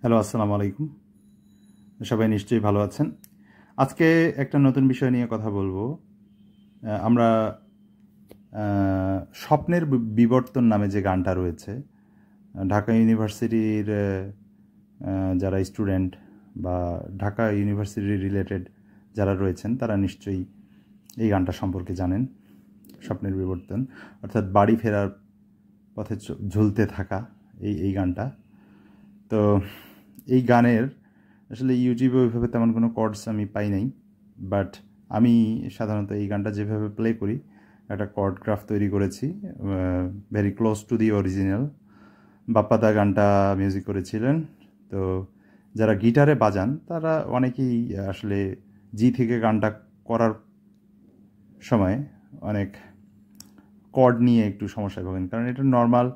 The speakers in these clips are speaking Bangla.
হ্যালো, আসসালামু আলাইকুম। সবাই নিশ্চয়ই ভালো আছেন। আজকে একটা নতুন বিষয় নিয়ে কথা বলবো। আমরা স্বপ্নের বিবর্তন নামে যে গানটা রয়েছে, ঢাকা ইউনিভার্সিটির যারা স্টুডেন্ট বা ঢাকা ইউনিভার্সিটি রিলেটেড যারা রয়েছেন তারা নিশ্চয়ই এই গানটা সম্পর্কে জানেন। স্বপ্নের বিবর্তন অর্থাৎ বাড়ি ফেরার পথে ঝুলতে থাকা এই গানটা। তো এই গানের আসলে ইউটিউবে ওইভাবে তেমন কোনো কর্ডস আমি পাই নাই, বাট আমি সাধারণত এই গানটা যেভাবে প্লে করি একটা কর্ড গ্রাফ তৈরি করেছি, very close to the original. বাপ্পাদা গানটা মিউজিক করেছিলেন। তো যারা গিটারে বাজান তারা অনেকেই আসলে জি থেকে গানটা করার সময় অনেক কর্ড নিয়ে একটু সমস্যায় ভোগেন, কারণ এটা নর্মাল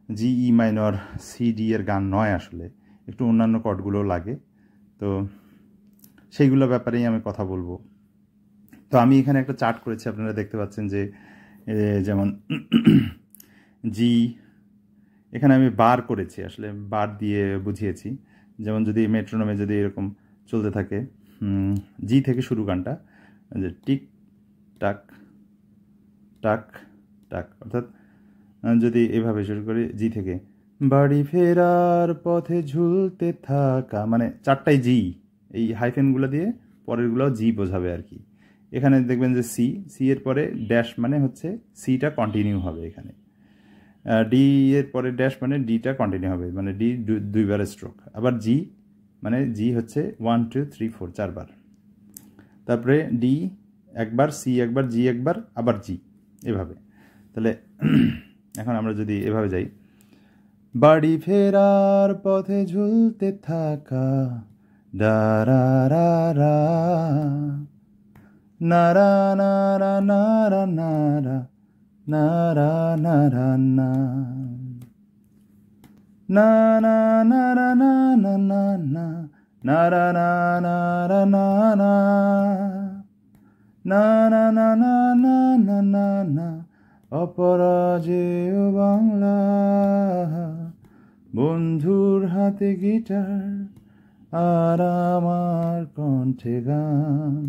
জি ই মাইনর সি ডি এর গান নয়, আসলে একটু অন্যান্য কর্ডগুলোও লাগে। তো সেইগুলো ব্যাপারেই আমি কথা বলবো। তো আমি এখানে একটা চার্ট করেছি, আপনারা দেখতে পাচ্ছেন যে যেমন জি, এখানে আমি বার করেছি, আসলে বার দিয়ে বুঝিয়েছি। যেমন যদি মেট্রোনোমে যদি এরকম চলতে থাকে, জি থেকে শুরু গানটা, যে টিক টাক টাক টাক, অর্থাৎ যদি এভাবে শুরু করি জি থেকে, বাড়ি ফেরার পথে ঝুলতে থাকা, মানে চারটাই জি, এই হাইফেনগুলো দিয়ে পরেরগুলোও জি বোঝাবে আর কি। এখানে দেখবেন যে সি, সি এর পরে ড্যাশ মানে হচ্ছে সিটা কন্টিনিউ হবে, এখানে ডি এর পরে ড্যাশ মানে ডিটা কন্টিনিউ হবে, মানে ডি দুইবার স্ট্রোক, আবার জি মানে জি হচ্ছে 1 2 3 4 চারবার, তারপরে ডি একবার, সি একবার, জি একবার, আবার জি, এভাবে। তাহলে এখন আমরা যদি এভাবে যাই, বাড়ি ফেরার পথে ঝুলতে থাকা ডারারা নারা নারা নারা নারা নারা নারা না না না নারা না না না না নারা না নারা না না না না না না না না না না অপরাজেয় বাংলা, বন্ধুর হাতে গিটার আর আমার কণ্ঠে গান,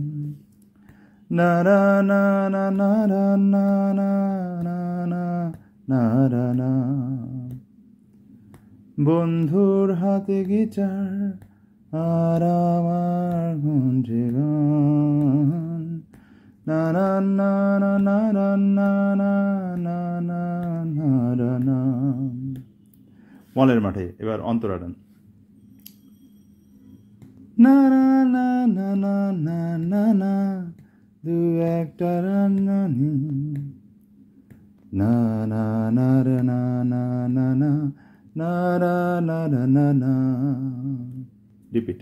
নারা না না নারা না না না না নারা না, বন্ধুর হাতে গিটার আর আমার কণ্ঠে গান, নারা না না নারা না না না না নারা না। মলের মাঠে এবার অন্তরাটান, না না না না না না না না দু একটা রান্না না না না না না না না না না না না না না, রিপিট,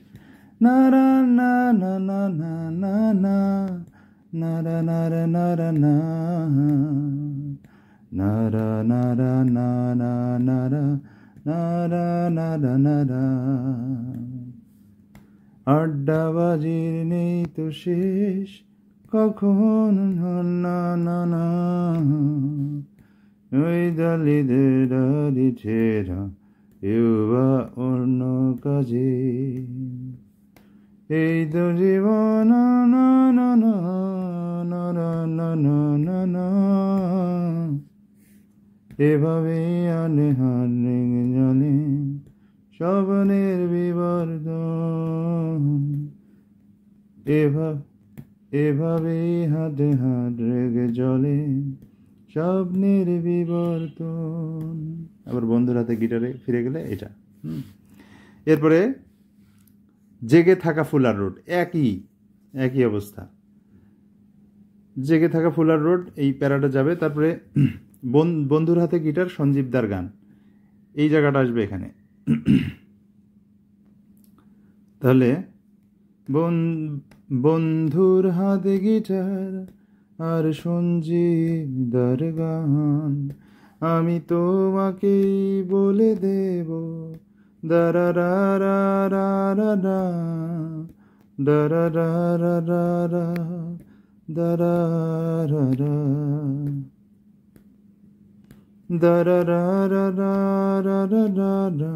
না না না না না না না না নারা নারা নারা না নারা নারা না না নারা নারা নারা নারা, আড্ডাবাজির নেই তো শেষ কখন, না না না ওই দালিদের দাড়ি ছেঁড়া কেউ বা অন্য কাজে, এই তো জীবন, না না না না না না না না, এভাবে আনে হাত রেঙে জলে স্বপ্নের বিবর্তন, এভাবে হাতে হাত রেগে জলে স্বপ্নের বিবর্তন। আবার বন্ধুর হাতে গিটারে ফিরে গেলে এটা। এরপরে জেগে থাকা ফুলার রোড, একই অবস্থা, জেগে থাকা ফুলার রোড, এই প্যারাটা যাবে। তারপরে বন্ধুর হাতে গিটার, সঞ্জীব দার গান, এই জায়গাটা আসবে এখানে। তাহলে বন্ধুর হাতে গিটার আর সঞ্জীব দার গান, আমি তোমাকেই বলে দেব দারা রা রা রা রা রা দারা রা রা রা রা দারা রা রা দারা রা রা রা রা রা রা